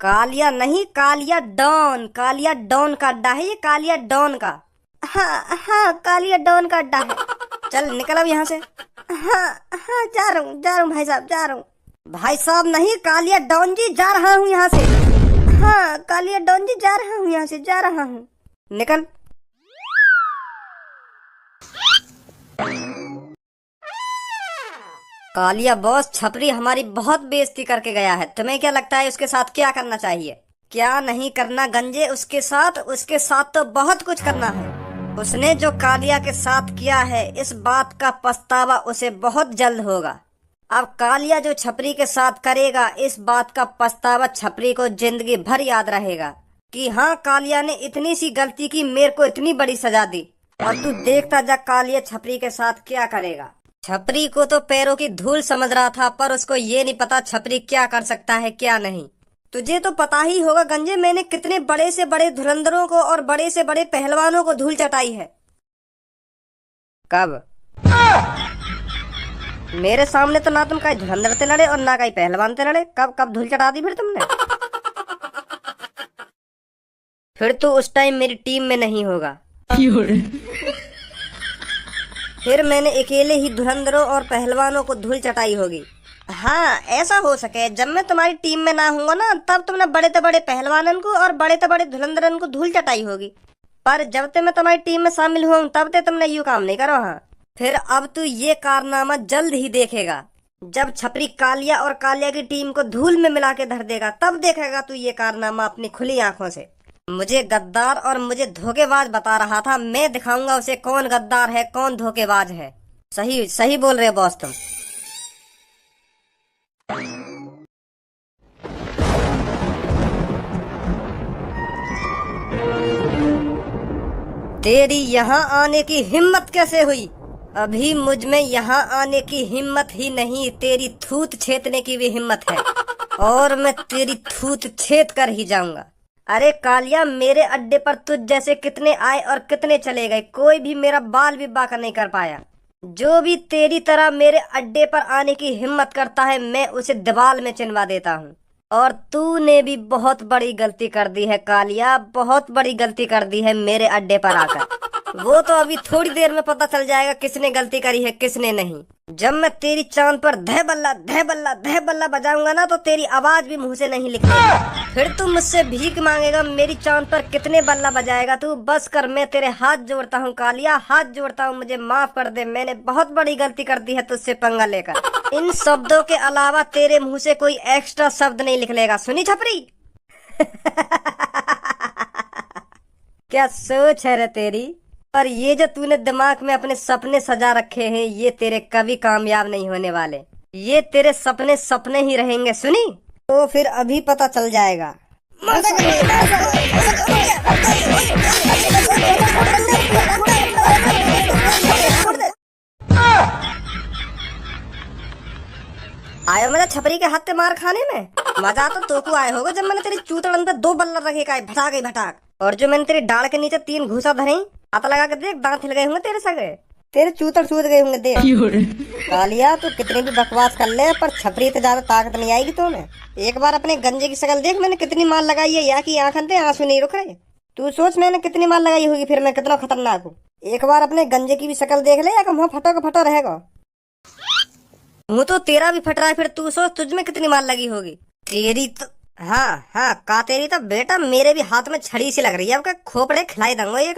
कालिया नहीं, कालिया डॉन का अड्डा है ये, कालिया डॉन का। हाँ हाँ, कालिया डॉन का अड्डा है। चल निकल अब यहाँ से। हाँ हाँ, जा रहा हूँ भाई साहब, जा रहा हूँ। भाई साहब नहीं, कालिया डॉन जी, जा रहा हूँ यहाँ से। हाँ कालिया डॉन जी, जा रहा हूँ यहाँ से, जा रहा हूँ। निकल। कालिया बॉस, छपरी हमारी बहुत बेइज्जती करके गया है। तुम्हें क्या लगता है उसके साथ क्या करना चाहिए? क्या नहीं करना गंजे उसके साथ तो बहुत कुछ करना है। उसने जो कालिया के साथ किया है, इस बात का पछतावा उसे बहुत जल्द होगा। अब कालिया जो छपरी के साथ करेगा, इस बात का पछतावा छपरी को जिंदगी भर याद रहेगा कि हाँ, कालिया ने इतनी सी गलती की, मेरे को इतनी बड़ी सजा दी। और तू देखता जा कालिया छपरी के साथ क्या करेगा। छपरी को तो पैरों की धूल समझ रहा था, पर उसको ये नहीं पता छपरी क्या कर सकता है क्या नहीं। तुझे तो पता ही होगा गंजे, मैंने कितने बड़े से बड़े धुरंधरों को और बड़े से बड़े पहलवानों को धूल चटाई है। कब? मेरे सामने तो ना तुम कहीं धुरंधर से लड़े और ना कहीं पहलवान से लड़े। कब धूल चटा दी फिर तुमने? फिर तो उस टाइम मेरी टीम में नहीं होगा। फिर मैंने अकेले ही धुरंधरों और पहलवानों को धूल चटाई होगी। हाँ ऐसा हो सके, जब मैं तुम्हारी टीम में ना हूँगा ना, तब तुमने बड़े से बड़े पहलवानन को और बड़े से बड़े धुरंधरन को धूल चटाई होगी। पर जब तक मैं तुम्हारी टीम में शामिल हुआ हूँ, तब तक तुमने यूँ काम नहीं करो। हाँ फिर अब तू ये कारनामा जल्द ही देखेगा। जब छपरी कालिया और कालिया की टीम को धूल में मिला के धर देगा, तब देखेगा तू ये कारनामा अपनी खुली आंखों से। मुझे गद्दार और मुझे धोखेबाज बता रहा था, मैं दिखाऊंगा उसे कौन गद्दार है कौन धोखेबाज है। सही सही बोल रहे बॉस तुम। तेरी यहाँ आने की हिम्मत कैसे हुई? अभी मुझ में यहाँ आने की हिम्मत ही नहीं, तेरी थूत छेदने की भी हिम्मत है, और मैं तेरी थूत छेद कर ही जाऊंगा। अरे कालिया, मेरे अड्डे पर तुझ जैसे कितने आए और कितने चले गए, कोई भी मेरा बाल भी बांका नहीं कर पाया। जो भी तेरी तरह मेरे अड्डे पर आने की हिम्मत करता है, मैं उसे दीवार में चिनवा देता हूँ। और तूने भी बहुत बड़ी गलती कर दी है कालिया, बहुत बड़ी गलती कर दी है मेरे अड्डे पर आकर। वो तो अभी थोड़ी देर में पता चल जाएगा किसने गलती करी है किसने नहीं। जब मैं तेरी चांद पर धह बल्ला बजाऊंगा ना, तो तेरी आवाज भी मुंह से नहीं निकलेगी। फिर तू मुझसे भीख मांगेगा, मेरी चांद पर कितने बल्ला बजाएगा तू? बस कर, मैं तेरे हाथ जोड़ता हूँ कालिया, हाथ जोड़ता हूँ, मुझे माफ कर दे। मैंने बहुत बड़ी गलती कर दी है तुझसे पंगा लेकर। इन शब्दों के अलावा तेरे मुंह से कोई एक्स्ट्रा शब्द नहीं निकलेगा, सुनी छपरी? क्या सोच है रे तेरी? पर ये जो तूने दिमाग में अपने सपने सजा रखे हैं, ये तेरे कभी कामयाब नहीं होने वाले। ये तेरे सपने सपने ही रहेंगे, सुनी? तो फिर अभी पता चल जाएगा। आयो मेरा छपरी के हाथ से मार खाने में। मजा तो तोको आए होगा जब मैंने तेरी चूतड़न पे 2 बल्ला रखे का भटाक। और जो मैंने तेरी डाल के नीचे 3 घूसा धरे, हाथ लगा के देख, दांत हिल गए होंगे तेरे सगे, तेरे चूतड़ सूद गए होंगे देख। कालिया तू कितनी भी बकवास कर ले, पर छपरी से ज्यादा ताकत नहीं आएगी तुम्हें। एक बार अपने गंजे की शक्ल देख, मैंने कितनी मार लगाई है, या की आंखन पे आंसू नहीं रुक रहे। तू सोच मैंने कितनी मार लगाई होगी, फिर मैं कितना खतरनाक हूँ। एक बार अपने गंजे की भी शक्ल देख ले, या मुँह फटो का फटो रहेगा। मुँह तो तेरा भी फट रहा है, फिर तू सोच तुझ में कितनी मार लगी होगी। तेरी तो हाँ का तेरी तो बेटा मेरे भी हाथ में छड़ी सी लग रही है। अब खोपड़े खिलाई दूंगा एक।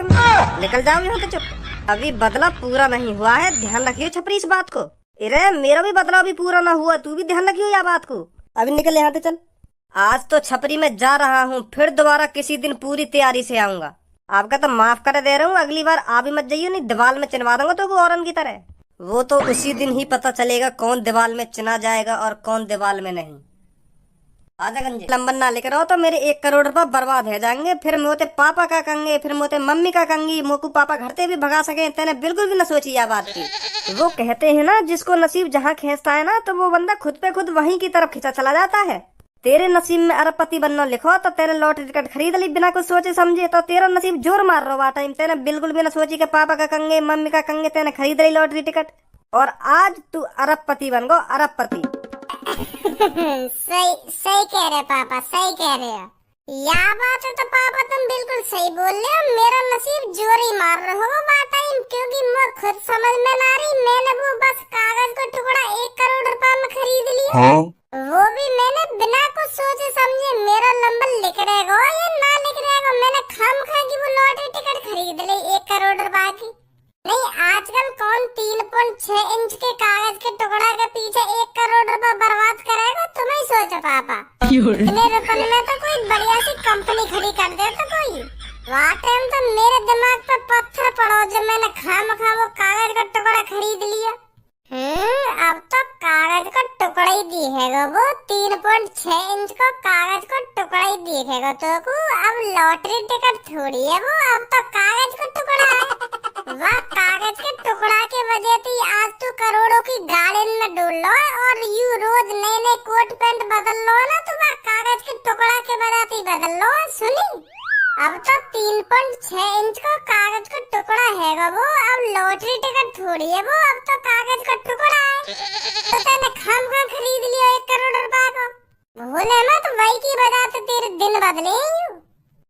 निकल जाओ यहाँ से चुप। अभी बदला पूरा नहीं हुआ है, ध्यान रखियो छपरी इस बात को। अरे मेरा भी बदला अभी पूरा ना हुआ, तू भी ध्यान रखियो यह बात को। अभी निकल यहाँ से चल। आज तो छपरी में जा रहा हूँ, फिर दोबारा किसी दिन पूरी तैयारी से आऊंगा। आपका तो माफ कर दे रहा हूँ, अगली बार आ भी मत जाइयो, नहीं दीवार में चिनवा दूंगा तो औरन की तरह। वो तो उसी दिन ही पता चलेगा कौन दीवार में चिना जाएगा और कौन दीवार में नहीं। आजा गंजे लंबन ना लेकर आओ तो मेरे 1 करोड़ रुपए बर्बाद हो जाएंगे। फिर मोते पापा का कंगे, फिर मोते मम्मी का कंगी, मोकू पापा घर से भी भगा सके। तेने बिल्कुल भी न सोची यह बात की। वो कहते हैं ना, जिसको नसीब जहाँ खींचता है ना, तो वो बंदा खुद पे खुद वहीं की तरफ खींचा चला जाता है। तेरे नसीब में अरबपति बनना लिखो, तो तेरे लॉटरी टिकट खरीद ली बिना कुछ सोचे समझे, तो तेरा नसीब जोर मार रहा टाइम। तेने बिल्कुल भी न सोची के पापा का कंगे मम्मी का कंगे, तेने खरीद ली लॉटरी टिकट, और आज तू अरबपति बन गो, अरबपति। सही सही कह रहे पापा, सही कह रहे हो। या बात है तो पापा तुम बिल्कुल सही बोल रहे हो। मेरा नसीब जोर ही मार रहा हो वो टाइम, क्योंकि मैं खुद समझ में ना रही। मैंने वो बस कागज का टुकड़ा 1 करोड़ रुपए में खरीद लिया। हाँ? वो भी मैंने बिना कुछ सोचे समझे। मेरा नंबर लिख रहेगा या ना लिख रहेगा, मैंने खामखा की वो लॉटरी टिकट खरीद ली 1 करोड़ रुपए की। नहीं, आजकल कौन 3.6 इंच के कागज के टुकड़ा के पीछे 1 करोड़ रुपए बर्बाद करेगा? तुम ही सोचो पापा। इतने रुपए में तो कोई बढ़िया सी कंपनी खड़ी कर दे तो कोई। वहाँ टाइम तो मेरे दिमाग पे पत्थर पड़ो जब मैंने खामखा वो कागज का टुकड़ा खरीद लिया। अब तो कागज का टुकड़ा ही दिखेगा, वो 3.6 इंच का कागज का टुकड़ा ही दिखेगा तो को। अब लॉटरी टिकट थोड़ी है वो, अब तो कागज का टुकड़ा है। वह कागज के टुकड़ा के वजह से आज तू करोड़ों की गाड़ी में डोल लो और यू रोज नए नए कोट पैंट बदल लो ना, तो वह कागज के टुकड़ा के वजह से बदल लो। सुनी, अब तो 3.6 इंच का कागज का टुकड़ा है वो, अब लॉटरी टिकट थोड़ी है वो, अब तो कागज का टुकड़ा है। तो तूने खामखा खरीद लिया 1 करोड़ रुपए को। भूले मत, वही की वजह से तेरे दिन बदले यूं।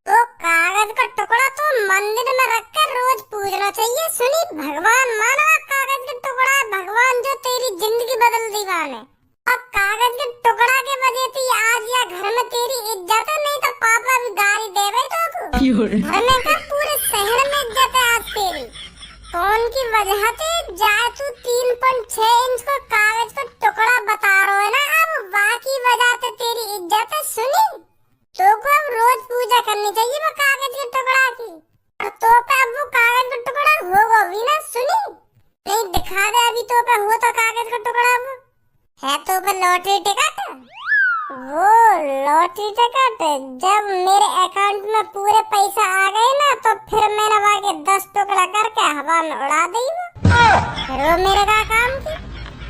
तो कागज का टुकड़ा तो मंदिर में रखकर रोज पूजना चाहिए। सुनी, भगवान माना कागज का टुकड़ा है भगवान जो तेरी जिंदगी बदल दी वाने। अब कागज के टुकड़ा के वजह से आज या घर में तेरी इज्जत है, नहीं तो पापा भी गाली देवे तो घर में का पूरे शहर में इज्जत है आज तेरी। कौन की वजह से जाए तू 3.6 इंच को कागज का टुकड़ा बता रहा है ना, अब वाकई वजह से तेरी इज्जत है। सुनी, तो को अब रोज पूजा करनी चाहिए वो कागज के टुकड़ा की, और तो पे अब वो कागज का टुकड़ा होगा भी ना। सुनी, नहीं दिखा दे अभी तो पे हो तो कागज का टुकड़ा वो है तो पे लॉटरी टिकट। वो लॉटरी टिकट जब मेरे अकाउंट में पूरे पैसा आ गए ना, तो फिर मैंने वाके 10 टुकड़ा करके हवा में उड़ा दी फिर वो मेरे का काम की।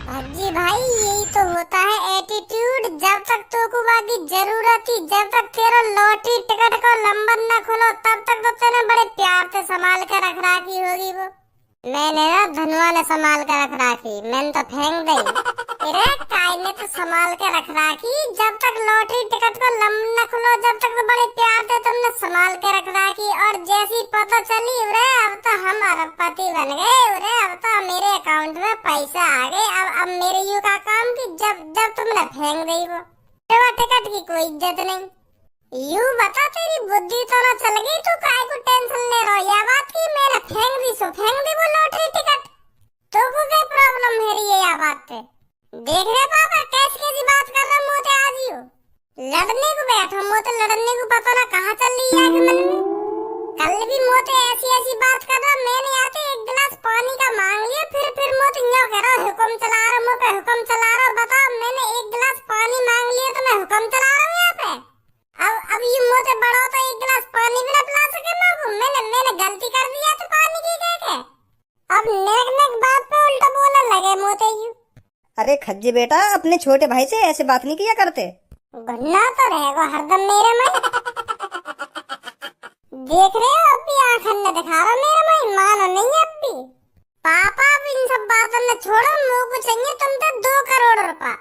भज्जी भाई, यही तो होता है एटीट्यूड। जब तक तो को बाकी जरूरत थी, जब तक तेरा लॉटरी टिकट का नंबर न खोलो तब तक तो तेने बड़े प्यार से संभाल कर रख रखी होगी वो। मैंने ना धनुआ ने संभाल कर रख रखी, मैंने तो फेंक दी। तेरे काय ने तो संभाल के रख रखी। जब तक लॉटरी टिकट को नंबर न खोलो जब तक तो बड़े प्यार से तुमने संभाल के रख रखी, और जैसी पता चली उरे अब तो हम अरबपति बन गए, उरे अब तो मेरे अकाउंट में पैसा आ गए। अब मेरे यू का काम की जब जब तुमने फेंक दी वो टिकट की कोई इज्जत नहीं। यू बता, तेरी बुद्धि तो ना चल गई? तू काय को टेंशन ले रहा? या बात की मैंने फेंक दी सो फेंक दी वो लॉटरी टिकट। तो को क्या प्रॉब्लम है रही है या बात पे? देख रहे पापा कैसी बात कर रहा मोते आज यू लड़ने को बैठो। मोते लड़ने को पता ना कहाँ चल रही है आगे मन में। कल भी मोते ऐसी बात कर रहा, मैंने आते 1 गिलास पानी का मांग लिया, फिर मोते न्यो कह रहा हुक्म चला रहा, मुँह पे हुक्म चला रहा। बताओ, मैंने 1 गिलास पानी मांग लिया तो मैं हुक्म चला रहा हूँ यहाँ पे? अब ये मोते बड़ा तो 1 गिलास पानी भी ना पिला सके मेरे। मैंने गलती कर दिया तो पानी की कह के अब नेक बात पे उल्टा बोलने लगे मोते यू। अरे खज्जी बेटा, अपने छोटे भाई से ऐसे बात नहीं किया करते। गुन्ना तो रहेगा हरदम मेरे में। देख रहे हो अब भी आँख ने दिखा रहा मेरे में, मानो नहीं अब भी। पापा अब इन सब बातों में छोड़ो, मुँह को चाहिए तुमसे 2 करोड़ रुपए।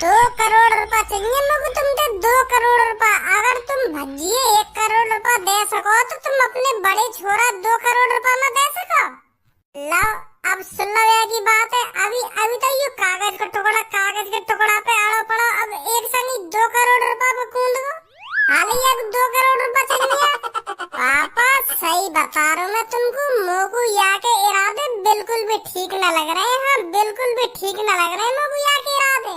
2 करोड़ रुपए चाहिए मुझे तुमसे, 2 करोड़ रुपए। अगर तुम भजिए 1 करोड़ रुपए दे सको तो तुम अपने बड़े छोरा 2 करोड़ रुपए में दे सको। लो अब सुन लो की बात है। अभी तो ये कागज के टुकड़ा पे आड़ो पड़ो। अब एक संगी 2 करोड़ रुपए पे कूद गो। हाल ही अब 2 करोड़ रुपए चाहिए। पापा सही बता रहा हूँ मैं तुमको, मोगू या के इरादे बिल्कुल भी ठीक न लग रहे हैं। बिल्कुल भी ठीक न लग रहे हैं मोगू या के इरादे।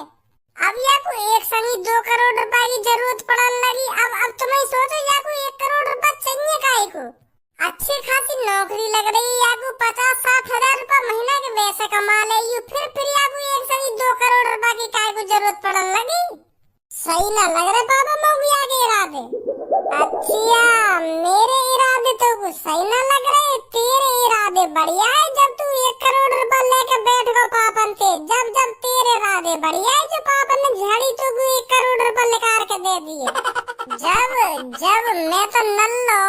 अब या को एक संगी 2 करोड़ रुपए की जरूरत पड़ने लगी। अब तुम ही सोचो या को 1 करोड़ रुपए चाहिए काहे को? अच्छी खासी नौकरी लग रही है या को 50-60 हजार रुपए महीना के वैसे कमा ले यू, फिर या को एक संगी 2 करोड़ रुपए की काहे को जरूरत पड़ने लगी? सही ना लग रहा पापा मोगू या के इरादे। अच्छा, मेरे इरादे तो कुछ सही ना लग रहे, तेरे इरादे बढ़िया है। जब तू 1 करोड़ रुपया लेके बैठ गो पापन से, जब जब तेरे इरादे बढ़िया है, जो पापन ने झाड़ी तो 1 करोड़ रुपया निकाल के दे दिए। जब जब मैं तो नल्लो,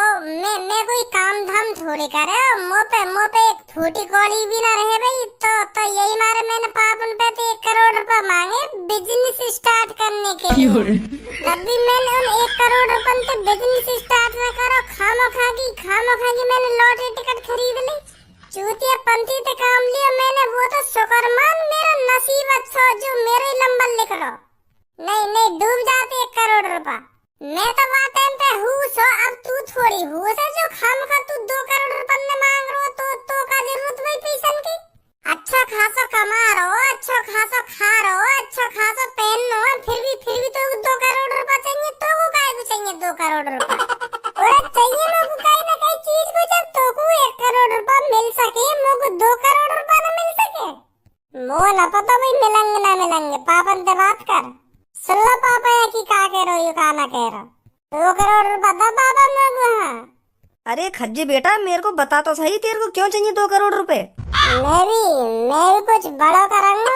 मैं कोई काम धाम थोड़ी करे, मुँह पे एक फूटी कौड़ी भी ना रहे भाई। तो यही मारे मैंने पापन पे 1 करोड़ रुपया मांगे बिजनेस स्टार्ट करने के लिए। तभी मैंने उन 1 करोड़ रुपये से बिजनेस स्टार्ट न करो, खामोखा की मैंने लॉटरी टिकट खरीद ली, चूतिया पंथी पे काम लिया मैंने। वो तो शुक्र मान, मेरा नसीब अच्छा जो मेरे नंबर लिख लो। नहीं डूब जाते 1 करोड़ रुपया। मैं तो वहाँ टाइम पे हुस हो, अब तू थोड़ी हुस है जो खामोखा तू 2 करोड़ रुपये में मांग रहा हो। तो का जरूरत भाई पैसन की। अच्छा खासा कमा रहो, अच्छा खासा खा रहो, अच्छा खासा पहन रहो, फिर भी तो 2 करोड़ रुपया चाहिए। तो को काहे को चाहिए 2 करोड़ रुपया? और चाहिए मुझको कहीं ना कहीं चीज को, जब तो को 1 करोड़ रुपया मिल सके, मुझको 2 करोड़ रुपया ना मिल सके। मो ना पता भाई मिलेंगे ना मिलेंगे, पापन से बात कर। सुन लो पापा या की का कह रहो, का ना कह रहो। 2 करोड़ रुपया दो पापा मुझको। हाँ अरे खज्जे बेटा, मेरे को बता तो सही, तेरे को क्यों चाहिए 2 करोड़ रुपए? मैं भी कुछ बड़ा करूंगा।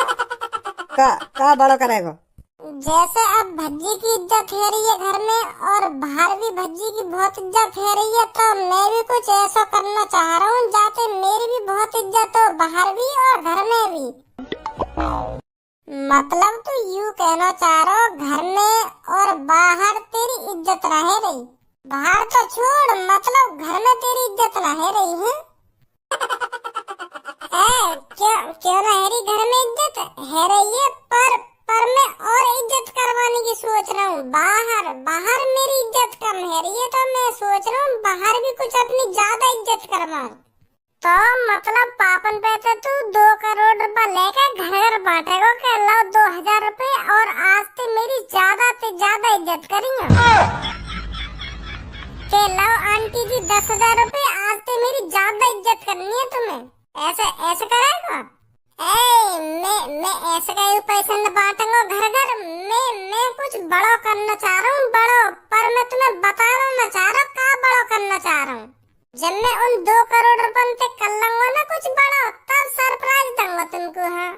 का बड़ा करेगा? जैसे अब भज्जी की इज्जत है रही है घर में, और बाहर भी भज्जी की बहुत इज्जत है रही है, तो मैं भी कुछ ऐसा करना चाह रहा हूँ जाते मेरी भी बहुत इज्जत हो, बाहर भी और घर में भी। मतलब तू यूँ कहना चाह रहा हो घर में और बाहर तेरी इज्जत रहे रही, बाहर तो छोड़, मतलब घर में तेरी इज्जत रहे रही है। क्यों ना हेरी घर में इज्जत है रही है, पर मैं और इज्जत करवाने की सोच रहा हूँ। बाहर मेरी इज्जत कम है रही है, तो मैं सोच रहा हूँ बाहर भी कुछ अपनी ज्यादा इज्जत करवाऊं। तो मतलब पापन पे तो तू 2 करोड़ रुपया लेकर घर बांटेगा के लाओ 2000 रुपए, और आज से मेरी ज्यादा से ज्यादा इज्जत करेंगे के लाओ आंटी जी 10,000 रुपए, आज से मेरी ज्यादा इज्जत करनी है तुम्हें। ऐसे करेगा? मैं ऐसे का पैसा न बांटूंगा घर। मैं कुछ बड़ा करना चाह रहा हूँ, बड़ा, पर मैं तुम्हें बताना ना चाह रहा क्या बड़ा करना चाह रहा हूँ। जब मैं उन 2 करोड़ रुपए पे कर लूंगा ना कुछ बड़ा, तब सरप्राइज दूंगा तुमको। हाँ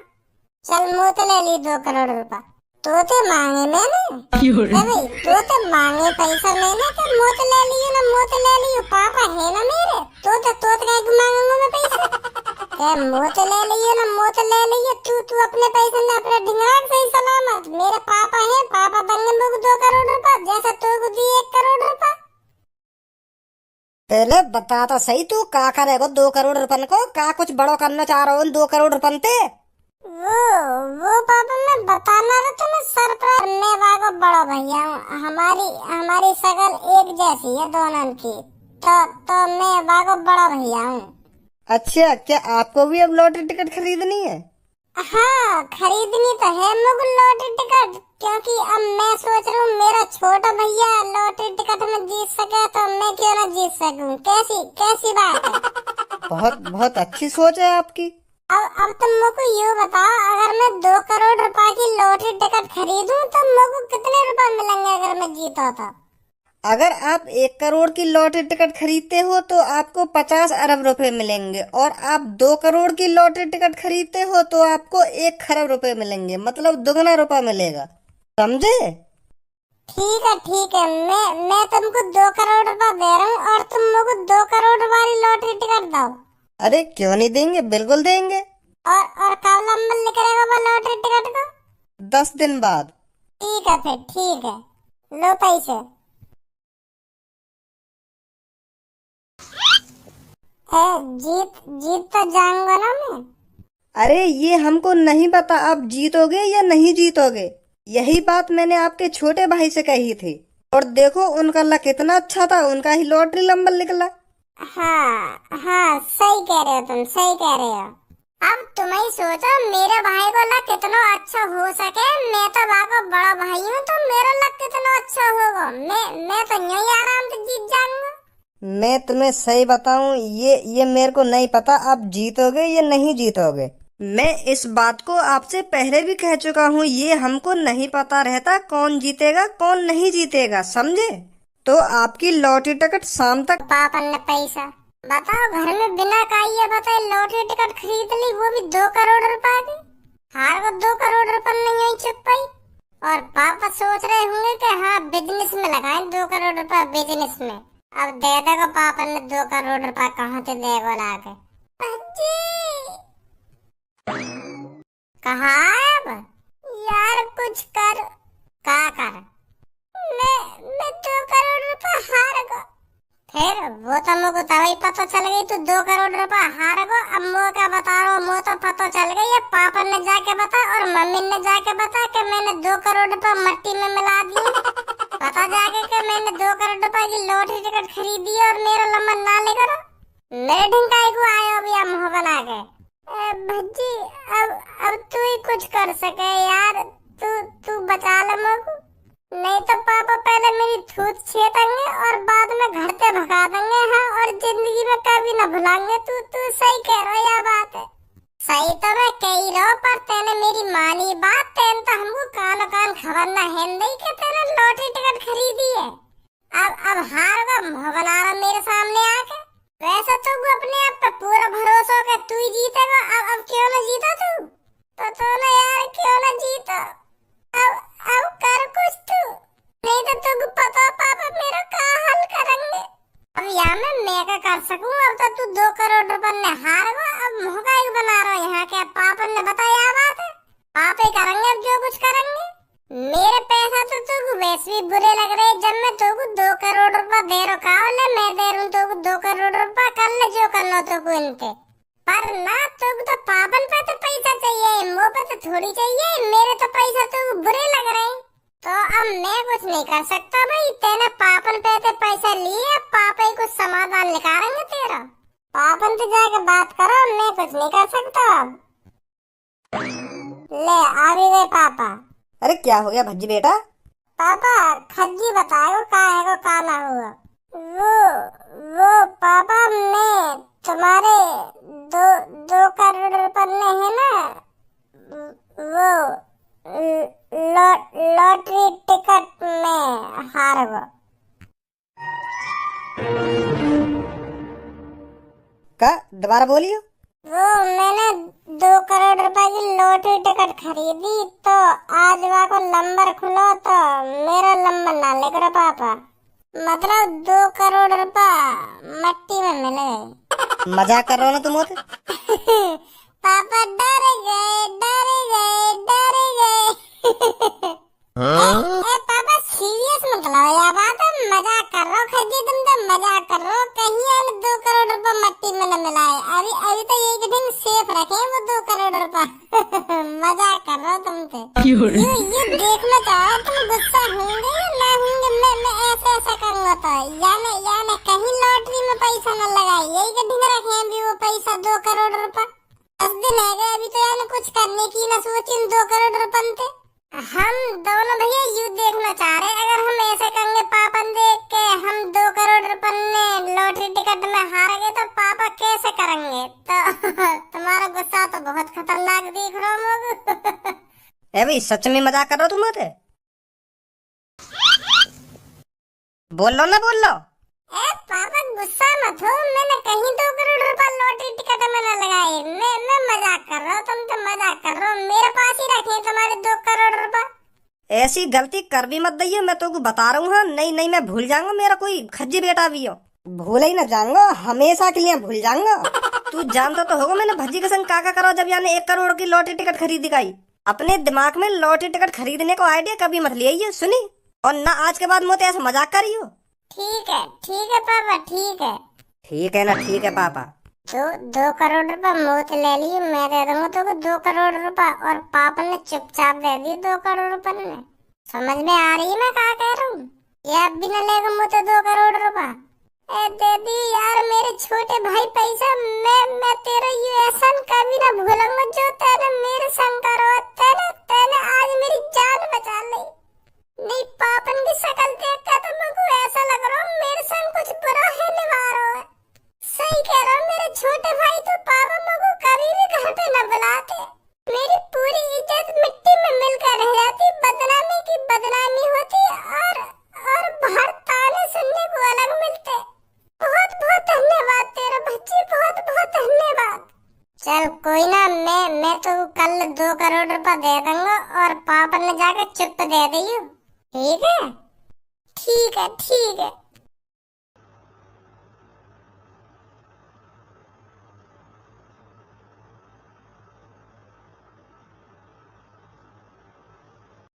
चल मुँह तो ले ली 2 करोड़ रुपया, तो ते मांगे मैंने भाई, तो ते मांगे पैसा मैंने, तो मुँह तो ले लियो ना, मुँह तो ले लियो, पापा है ना मेरे, तो काय को मांगूंगा मैं पैसा? मुँह तो ले लियो ना, मुँह तो ले लियो, तू अपने पैसे ने अपने ढिंगराट सही सलामत। मेरे पापा है, पापा देंगे मुझको 2 करोड़ रुपया, जैसा तू को दी 1 करोड़ रुपया। पहले बता तो सही, तू का करेगा 2 करोड़ रुपए को? का कुछ बड़ा करना चाह रहा हूँ 2 करोड़ रुपए पे? वो पापा मैं बताना रहा था मैं सरप्राइज। मैं वाको बड़ा भैया हूँ, हमारी शकल एक जैसी है दोनों की, तो मैं वाको बड़ा भैया हूँ। अच्छा, क्या आपको भी अब लॉटरी टिकट खरीदनी है? हाँ खरीदनी तो है मुझे लॉटरी टिकट, क्योंकि अब मैं सोच रहा हूँ मेरा छोटा भैया लॉटरी टिकट में जीत सके, तो मैं क्यों ना जीत सकूं? कैसी बात है? बहुत अच्छी सोच है आपकी। अब तुम मुझको ये बताओ, अगर मैं 2 करोड़ रुपए की लॉटरी टिकट खरीदूं तो मुझको कितने रुपए मिलेंगे अगर मैं जीता तो? अगर आप 1 करोड़ की लॉटरी टिकट खरीदते हो तो आपको 50 अरब रुपए मिलेंगे, और आप 2 करोड़ की लॉटरी टिकट खरीदते हो तो आपको 1 खरब रुपए मिलेंगे, मतलब दुगना रुपया मिलेगा, समझे? ठीक है, मैं तुमको 2 करोड़ रुपया दे रहा हूँ, और तुम मुझको 2 करोड़ वाली लॉटरी टिकट दो। अरे क्यों नहीं देंगे, बिल्कुल देंगे। और कब नंबर निकलेगा वो लॉटरी टिकट का? 10 दिन बाद। ठीक है फिर, ठीक है, लो पैसे। जीत तो जाऊंगा ना मैं? अरे ये हमको नहीं पता आप जीतोगे या नहीं जीतोगे, यही बात मैंने आपके छोटे भाई से कही थी, और देखो उनका लक कितना अच्छा था, उनका ही लॉटरी नंबर निकला। हाँ सही कह रहे हो तुम, सही कह रहे हो। अब तुम ही सोचो मेरे भाई को लक कितना अच्छा हो सके, मैं तो वाको बड़ा भाई हूँ, तो मेरा लक कितना अच्छा होगा। मैं तो यही आराम से जीत जाऊंगा। मैं तुम्हें सही बताऊं, ये मेरे को नहीं पता आप जीतोगे या नहीं जीतोगे। मैं इस बात को आपसे पहले भी कह चुका हूँ, ये हमको नहीं पता रहता कौन जीतेगा कौन नहीं जीतेगा, समझे? तो आपकी लॉटरी टिकट शाम तक। पापा ने पैसा बताओ, घर में बिना खाइए बताए लॉटरी टिकट खरीद ली, वो भी 2 करोड़ रुपए की। हार को 2 करोड़ रुपए नहीं आई चुप पाई। और पापा सोच रहे होंगे कि हाँ बिजनेस में लगाएं 2 करोड़ रुपए बिजनेस में। अब दे देगा पापा ने 2 करोड़ रुपए, कहाँ से देगा लाके। कहा अब यार कुछ कर, का कर। मैं 2 करोड़ रुपए हार गो। फिर वो तो मुझको तभी पता चल गई तू 2 करोड़ रुपए हार गो। अब मैं क्या बता रहा हूँ, मुझे तो पता चल गई है। पापा ने जाके बता और मम्मी ने जाके बता कि मैंने 2 करोड़ रुपए मट्टी में मिला दी। पता जाके कि मैंने 2 करोड़ रुपए की लॉटरी टिकट खरीदी और मेरा लंबा ना लेकर मेरे ढिंकाई को आयो भी हम हो बना के। भज्जी अब तू ही कुछ कर सके यार, तू बचा ले मुझको, नहीं तो पापा पहले मेरी थूत छेदेंगे और बाद में घर से भगा देंगे। हाँ, और जिंदगी में कभी न भुलाएंगे। तू सही कह रहा है, यह बात है सही तो मैं कह ही रहा हूँ, पर तेने मेरी मानी बात। तेन तो हमको कान कान खबर न है नहीं कि तेने लॉटरी टिकट खरीदी है। अब हार का मुँह बना रहा मेरे सामने आके। वैसे तो अपने आप पे पूरा भरोसा हो कि तू ही जीतेगा। अब क्यों न जीता तू ना यार, क्यों न जीता। अब कर कुछ तू, नहीं तो तुझको पता पापा मेरा क्या हल करेंगे। अब यहाँ मैं क्या कर सकूं। अब तो तू 2 करोड़ रुपए ने हार गो। अब मुहका ही बना रहा हूँ यहाँ के। पापा ने बताया बात है, पापा ही करेंगे अब जो कुछ करेंगे। मेरे पैसा तो तुझको वैसे भी बुरे लग रहे। जब मैं तुझको 2 करोड़ रुपए दे रखा हूँ, मैं दे रहा हूँ तुझको 2 करोड़ रुपए, कर ले जो करना तुझको इनके। पर ना तुझको तो पापन पे तो पैसा चाहिए, मुँह पे तो थोड़ी चाहिए। मेरे तो पैसा तुझको बुरे लग रहे हैं, तो अब मैं कुछ नहीं कर सकता भाई। तेने पापन पे तो पैसा लिए, पापा ही कुछ समाधान निकालेंगे तेरा। पापन से जाके बात करो, मैं कुछ नहीं कर सकता। ले आ भी गए पापा। अरे क्या हो गया भज्जी बेटा? पापा खज्जी बताओ का है को का ना हुआ। वो पापा मैं तुम्हारे 2 करोड़ रुपए है ना, वो लॉटरी टिकट में हार गो। का दोबारा बोलियो। वो मैंने 2 करोड़ रुपए की लॉटरी टिकट खरीदी, तो आज वहाँ को नंबर खुलो तो मेरा नंबर ना लेकर पापा। मतलब 2 करोड़ रुपए मट्टी में मिले। मजाक कर रहे हो ना तुम होते? पापा डर गए। पापा सीरियस मत लो यार बात, मजाक कर रहा हूँ। खज्जी तुम तो मजाक कर रहे हो। कहीं यार 2 करोड़ रुपए मट्टी में न मिलाए। अभी तो एक दिन सेफ रखे वो 2 करोड़ रुपए। मजाक कर रहा हो तुम तो। ये देखना चाहो तुम गुस्सा होंगे या ना होंगे। मैं ऐसा करूँगा तो याने कहीं लॉटरी में पैसा न लगाए। यही के ढिंग रखे भी वो पैसा 2 करोड़ रुपए। 10 दिन है गए अभी तो याने कुछ करने की न सोची 2 करोड़ रुपए थे। हम दोनों भैया यू देखना चाह रहे। अगर हम ऐसे करेंगे पापा देख के हम 2 करोड़ रुपए ने लॉटरी टिकट में हार गए तो पापा कैसे करेंगे। तो तुम्हारा गुस्सा तो बहुत खतरनाक दिख रहा हूँ। ए भाई सच में मजाक कर रहे हो तुम होते? बोल लो ना, बोल लो। पापा गुस्सा मत हो। मैंने कहीं 2 करोड़ रुपए लॉटरी टिकट में न लगाए। मैं मजाक कर रहा हूँ। तुम तो मजाक कर रहे हो। मेरे पास ही रखे तुम्हारे 2 करोड़ रुपए। ऐसी गलती कर भी मत दइयो, मैं तुमको बता रहा हूँ। हाँ नहीं मैं भूल जाऊंगा। मेरा कोई खज्जी बेटा भी हो, भूल ही ना जाऊंगा, हमेशा के लिए भूल जाऊंगा। तू जानता तो होगा मैंने भज्जी के संग काका करो जब याने 1 करोड़ की लॉटरी टिकट खरीदी गई। अपने दिमाग में लॉटरी टिकट खरीदने को आइडिया कभी मत लिया सुनी, और ना आज के बाद मुझे ऐसा मजाक करियो। ठीक है पापा, ठीक है। ठीक है ना, ठीक है पापा। 2 करोड़ रुपए मुझे ले लिए, मैं दे दूंगा तुमको 2 करोड़ रुपए। और पापा ने चुपचाप दे दी 2 करोड़ रुपए ने। समझ में आ रही है मैं क्या कह रहा हूँ। ये अब भी न लेगा मुझे 2 करोड़ रुपए। दे दी यार मेरे छोटे भाई पैसा। मैं तेरा ये एहसान कभी ना भूलूंगा जो तेने मेरे संग करो। तेने आज मेरी जान बचा ली। नहीं पापन की शक्ल देख कर तो मुझको ऐसा लग रहा है मेरे संग कुछ बुरा है निवार हो। सही कह रहा हूँ मेरे छोटे भाई, तो पापा मुझको कभी भी घर पे न बुलाते। मेरी पूरी इज्जत मिट्टी में मिलकर रह जाती। बदनामी की बदनामी होती और बाहर ताने से चल कोई ना, मैं तो कल 2 करोड़ रुपया दे दूंगा और पापा ने जाके चुप दे दियो। ठीक है ठीक है ठीक है।